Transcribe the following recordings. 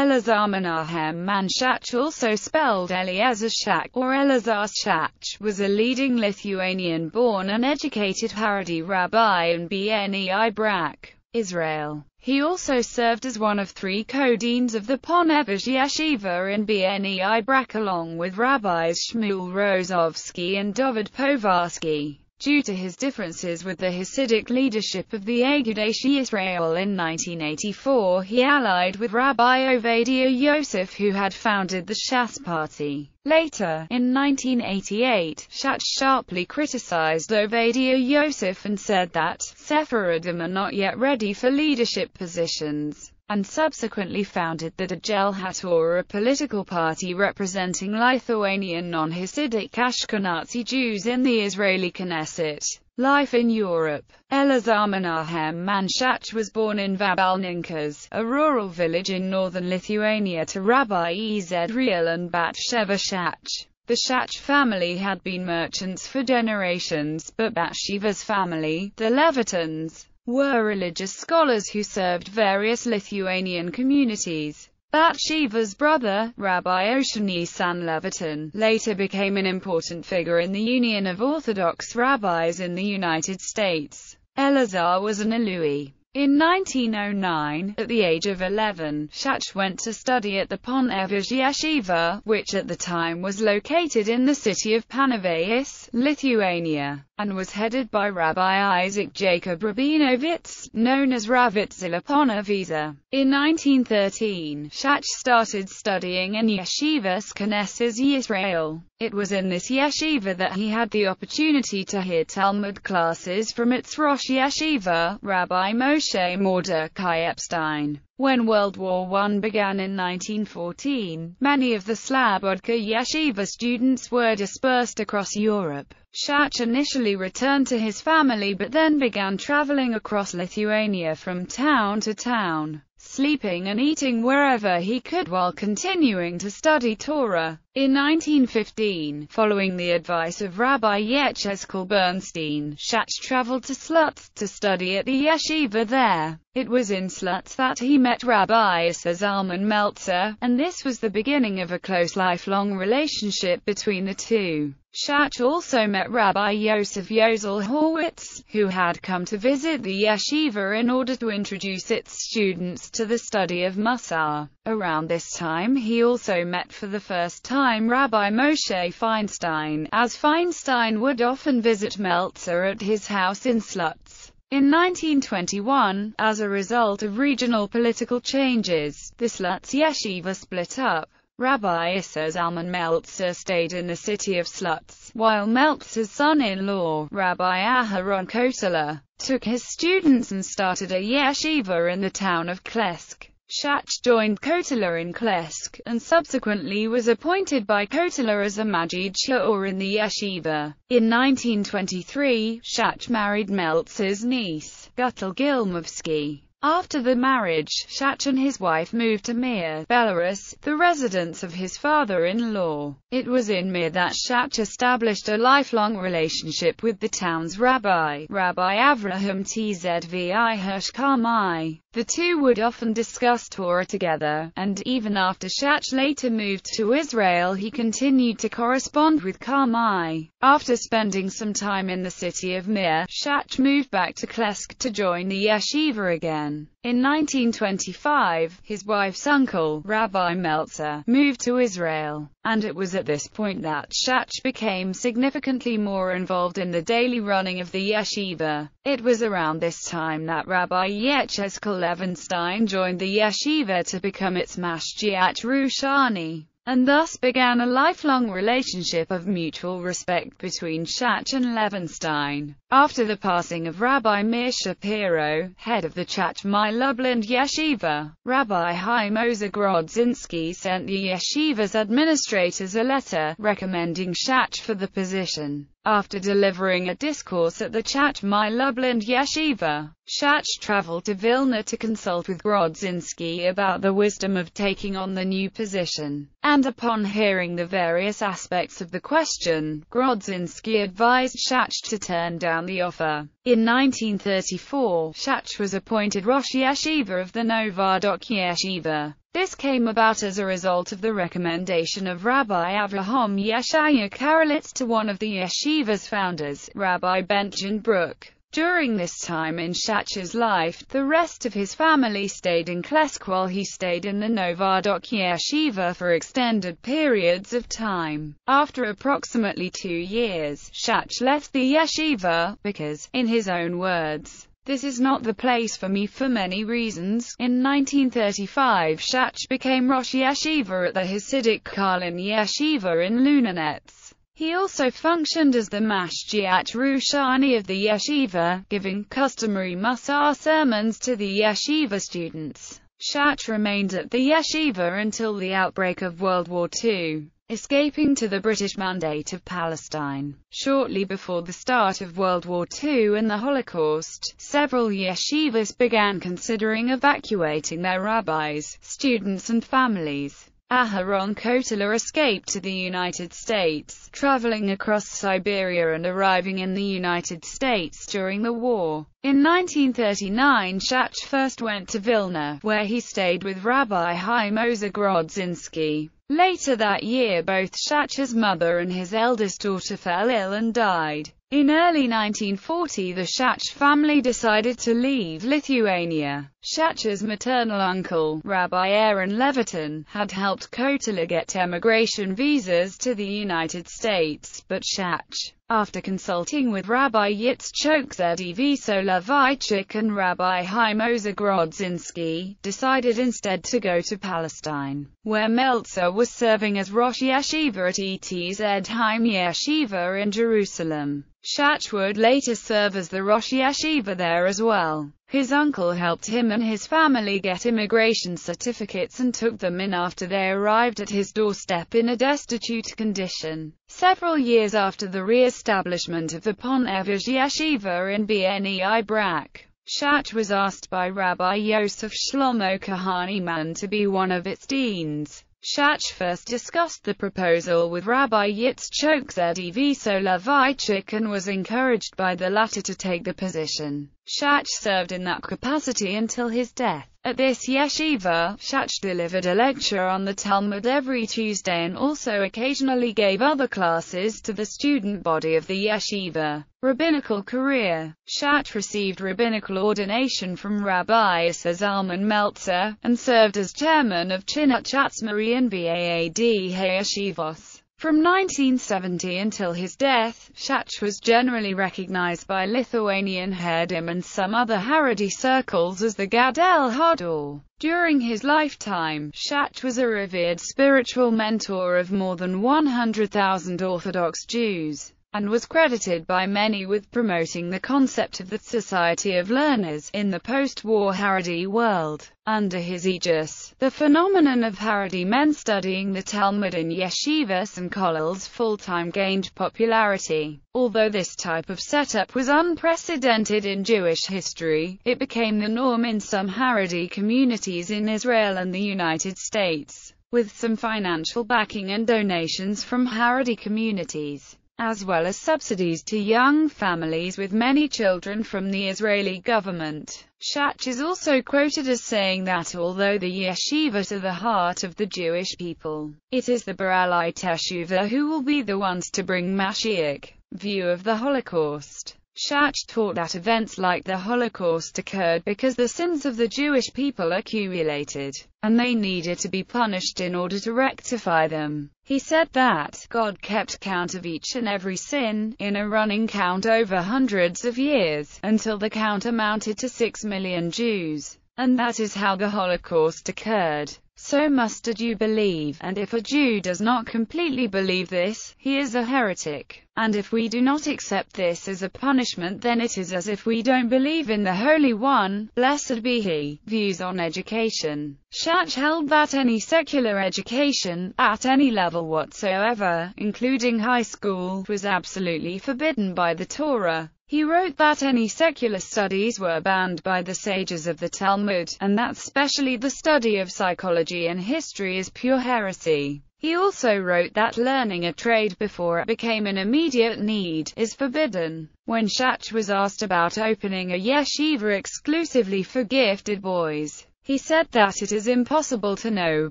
Elazar Menahem Man Shach, also spelled Elazar Shach or Elazar Shach, was a leading Lithuanian-born and educated Haredi rabbi in Bnei Brak, Israel. He also served as one of 3 co-deans of the Ponevich Yeshiva in Bnei Brak along with rabbis Shmuel Rozovsky and David Povarsky. Due to his differences with the Hasidic leadership of the Agudath Yisrael in 1984, he allied with Rabbi Ovadia Yosef, who had founded the Shas Party. Later, in 1988, Shach sharply criticized Ovadia Yosef and said that Sephardim are not yet ready for leadership positions, and subsequently founded the Dagel HaTorah, a political party representing Lithuanian non-Hasidic Ashkenazi Jews in the Israeli Knesset. Life in Europe. Elazar Menahem Man Shach was born in Vabalninkas, a rural village in northern Lithuania, to Rabbi Ezedriel and Bat-Sheva Shach. The Shach family had been merchants for generations, but Bat-Sheva's family, the Levitans, were religious scholars who served various Lithuanian communities. Bat-Sheva's brother, Rabbi Oshani San Levitan, later became an important figure in the Union of Orthodox Rabbis in the United States. Elazar was an Alui. In 1909, at the age of 11, Shach went to study at the Ponevich Yeshiva, which at the time was located in the city of Panevėžys, Lithuania, and was headed by Rabbi Isaac Jacob Rabinovitz, known as Ravitzila Ponevezha. In 1913, Shach started studying in Yeshivas Knesset Yisrael. It was in this yeshiva that he had the opportunity to hear Talmud classes from its Rosh Yeshiva, Rabbi Moshe Mordecai Epstein. When World War I began in 1914, many of the Slobodka Yeshiva students were dispersed across Europe. Shach initially returned to his family but then began traveling across Lithuania from town to town, sleeping and eating wherever he could while continuing to study Torah. In 1915, following the advice of Rabbi Yechezkel Bernstein, Shach traveled to Slutsk to study at the yeshiva there. It was in Slutsk that he met Rabbi Issa Zalman Meltzer, and this was the beginning of a close lifelong relationship between the two. Shach also met Rabbi Yosef Yozel Horwitz, who had come to visit the yeshiva in order to introduce its students to the study of Musar. Around this time he also met for the first time Rabbi Moshe Feinstein, as Feinstein would often visit Meltzer at his house in Slutsk. In 1921, as a result of regional political changes, the Slutsk yeshiva split up. Rabbi Issa Zalman Meltzer stayed in the city of Slutsk, while Meltzer's son-in-law, Rabbi Aharon Kotler, took his students and started a yeshiva in the town of Klesk. Shach joined Kotler in Klesk, and subsequently was appointed by Kotler as a Majid Sha'or in the yeshiva. In 1923, Shach married Meltzer's niece, Gutel Gilmovsky. After the marriage, Shach and his wife moved to Mir, Belarus, the residence of his father-in-law. It was in Mir that Shach established a lifelong relationship with the town's rabbi, Rabbi Avraham Tzvi Hirsch Karmai. The two would often discuss Torah together, and even after Shach later moved to Israel he continued to correspond with Karmai. After spending some time in the city of Mir, Shach moved back to Klesk to join the yeshiva again. In 1925, his wife's uncle, Rabbi Meltzer, moved to Israel, and it was at this point that Shach became significantly more involved in the daily running of the yeshiva. It was around this time that Rabbi Yechezkel Levenstein joined the yeshiva to become its Mashgiach Rushani, and thus began a lifelong relationship of mutual respect between Shach and Levenstein. After the passing of Rabbi Meir Shapiro, head of the Chachmai Lublin Yeshiva, Rabbi Chaim Ozer Grodzinski sent the yeshiva's administrators a letter recommending Shach for the position. After delivering a discourse at the Chachmai Lublin Yeshiva, Shach traveled to Vilna to consult with Grodzinski about the wisdom of taking on the new position, and upon hearing the various aspects of the question, Grodzinski advised Shach to turn down the offer. In 1934, Shach was appointed Rosh Yeshiva of the Novardok Yeshiva. This came about as a result of the recommendation of Rabbi Avraham Yeshaya Karelitz to one of the yeshiva's founders, Rabbi Benjamin Brook. During this time in Shach's life, the rest of his family stayed in Klesk while he stayed in the Novardok yeshiva for extended periods of time. After approximately 2 years, Shach left the yeshiva, because, in his own words, "This is not the place for me for many reasons." In 1935 Shach became Rosh Yeshiva at the Hasidic Karlin Yeshiva in Lunenetz. He also functioned as the Mashgiach Rushani of the yeshiva, giving customary Musar sermons to the yeshiva students. Shach remained at the yeshiva until the outbreak of World War II, escaping to the British Mandate of Palestine. Shortly before the start of World War II and the Holocaust, several yeshivas began considering evacuating their rabbis, students and families. Aharon Kotler escaped to the United States, traveling across Siberia and arriving in the United States during the war. In 1939 Shach first went to Vilna, where he stayed with Rabbi Chaim Ozer Grodzinski. Later that year both Shach's mother and his eldest daughter fell ill and died. In early 1940 the Shach family decided to leave Lithuania. Shach's maternal uncle, Rabbi Aaron Levitin, had helped Kotler get emigration visas to the United States, but Shach, after consulting with Rabbi Yitzchok Zedivy Soloveitchik and Rabbi Chaim Ozer Grodzinski, decided instead to go to Palestine, where Meltzer was serving as Rosh Yeshiva at Etz Chaim Yeshiva in Jerusalem. Shach would later serve as the Rosh Yeshiva there as well. His uncle helped him and his family get immigration certificates and took them in after they arrived at his doorstep in a destitute condition. Several years after the re-establishment of the Ponevich Yeshiva in Bnei Brak, Shach was asked by Rabbi Yosef Shlomo Kahaniman to be one of its deans. Shach first discussed the proposal with Rabbi Yitzchok Zedivy Soloveitchik and was encouraged by the latter to take the position. Shach served in that capacity until his death. At this yeshiva, Shach delivered a lecture on the Talmud every Tuesday and also occasionally gave other classes to the student body of the yeshiva. Rabbinical career. Shach received rabbinical ordination from Rabbi Issa Zalman Meltzer, and served as chairman of Chinut Chatzmari and Baad HaYeshivos. From 1970 until his death, Shach was generally recognized by Lithuanian Haredim and some other Haredi circles as the Gadol Hador. During his lifetime, Shach was a revered spiritual mentor of more than 100,000 Orthodox Jews, and was credited by many with promoting the concept of the Society of Learners in the post-war Haredi world. Under his aegis, the phenomenon of Haredi men studying the Talmud in yeshivas and kollels full-time gained popularity. Although this type of setup was unprecedented in Jewish history, it became the norm in some Haredi communities in Israel and the United States, with some financial backing and donations from Haredi communities, as well as subsidies to young families with many children from the Israeli government. Shach is also quoted as saying that although the yeshivas are the heart of the Jewish people, it is the Baalei Teshuvah who will be the ones to bring Mashiach. View of the Holocaust. Shach taught that events like the Holocaust occurred because the sins of the Jewish people accumulated, and they needed to be punished in order to rectify them. He said that God kept count of each and every sin, in a running count over hundreds of years, until the count amounted to 6 million Jews. And that is how the Holocaust occurred. So must a Jew believe, and if a Jew does not completely believe this, he is a heretic. And if we do not accept this as a punishment, then it is as if we don't believe in the Holy One, blessed be He. Views on education. Shach held that any secular education, at any level whatsoever, including high school, was absolutely forbidden by the Torah. He wrote that any secular studies were banned by the sages of the Talmud, and that especially the study of psychology and history is pure heresy. He also wrote that learning a trade before it became an immediate need is forbidden. When Shach was asked about opening a yeshiva exclusively for gifted boys, He said that it is impossible to know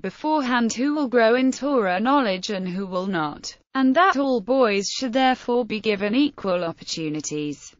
beforehand who will grow in Torah knowledge and who will not, and that all boys should therefore be given equal opportunities.